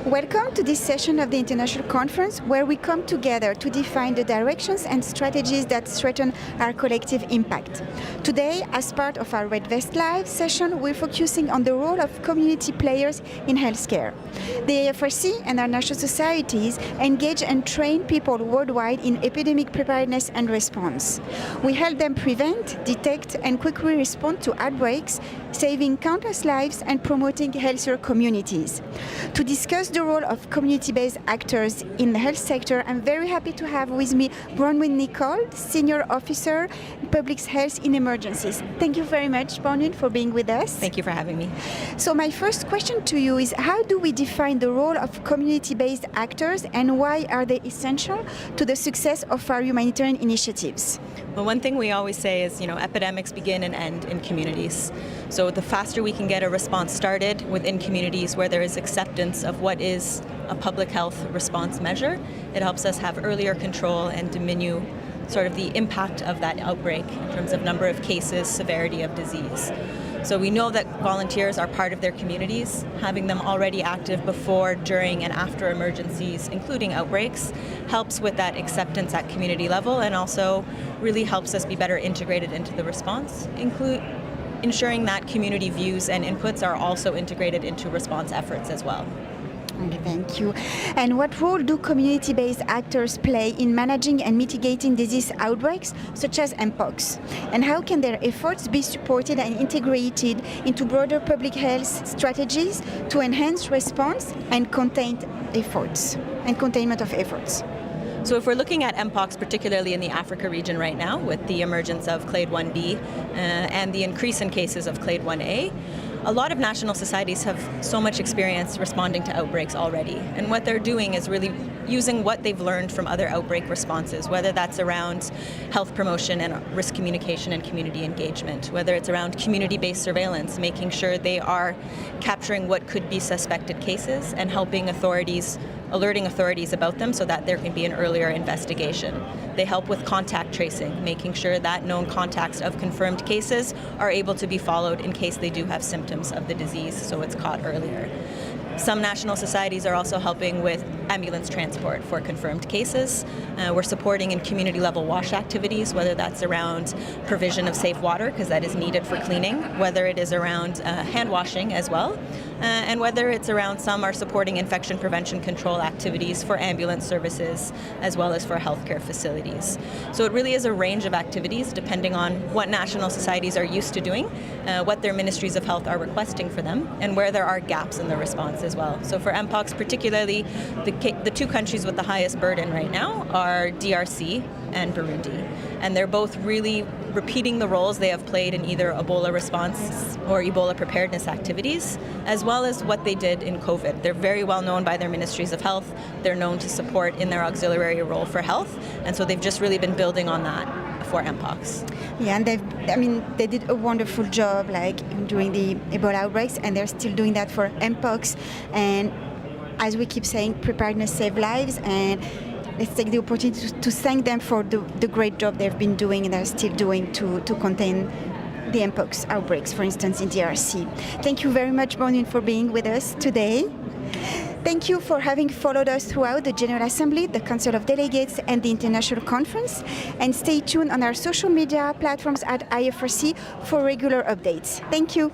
Welcome to this session of the International Conference, where we come together to define the directions and strategies that strengthen our collective impact. Today, as part of our Red Vest Live session, we're focusing on the role of community players in healthcare. The AFRC and our national societies engage and train people worldwide in epidemic preparedness and response. We help them prevent, detect, and quickly respond to outbreaks, saving countless lives and promoting healthier communities. To discuss the role of community-based actors in the health sector, I'm very happy to have with me Bronwyn Nicol, Senior Officer, Public Health in Emergencies. Thank you very much, Bronwyn, for being with us. Thank you for having me. So my first question to you is, how do we define the role of community-based actors, and why are they essential to the success of our humanitarian initiatives? Well, one thing we always say is, epidemics begin and end in communities. So the faster we can get a response started within communities where there is acceptance of what is a public health response measure, it helps us have earlier control and diminish sort of the impact of that outbreak in terms of number of cases, severity of disease. So we know that volunteers are part of their communities. Having them already active before, during, and after emergencies, including outbreaks, helps with that acceptance at community level, and also really helps us be better integrated into the response, ensuring that community views and inputs are also integrated into response efforts as well. Okay, thank you. And what role do community-based actors play in managing and mitigating disease outbreaks, such as Mpox? And how can their efforts be supported and integrated into broader public health strategies to enhance response and containment of efforts? So if we're looking at Mpox, particularly in the Africa region right now, with the emergence of Clade 1b and the increase in cases of Clade 1a, a lot of national societies have so much experience responding to outbreaks already. And what they're doing is really using what they've learned from other outbreak responses, whether that's around health promotion and risk communication and community engagement, whether it's around community-based surveillance, making sure they are capturing what could be suspected cases and helping authorities, alerting authorities about them so that there can be an earlier investigation. They help with contact tracing, making sure that known contacts of confirmed cases are able to be followed in case they do have symptoms of the disease, so it's caught earlier. Some national societies are also helping with ambulance transport for confirmed cases. We're supporting in community-level wash activities, whether that's around provision of safe water, because that is needed for cleaning, whether it is around hand washing as well, and whether it's around some are supporting infection prevention control activities for ambulance services, as well as for healthcare facilities. So it really is a range of activities depending on what national societies are used to doing, what their ministries of health are requesting for them, and where there are gaps in the response as well. So for Mpox particularly, the two countries with the highest burden right now are DRC and Burundi. And they're both really repeating the roles they have played in either Ebola response or Ebola preparedness activities, as well as what they did in COVID. They're very well known by their ministries of health. They're known to support in their auxiliary role for health. And so they've just really been building on that for Mpox. Yeah, and they did a wonderful job during the Ebola outbreaks, and they're still doing that for Mpox. And as we keep saying, preparedness saves lives, and let's take the opportunity to thank them for the great job they've been doing and are still doing to contain the Mpox outbreaks, for instance, in DRC. Thank you very much, Bronwyn, for being with us today. Thank you for having followed us throughout the General Assembly, the Council of Delegates, and the International Conference. And stay tuned on our social media platforms at IFRC for regular updates. Thank you.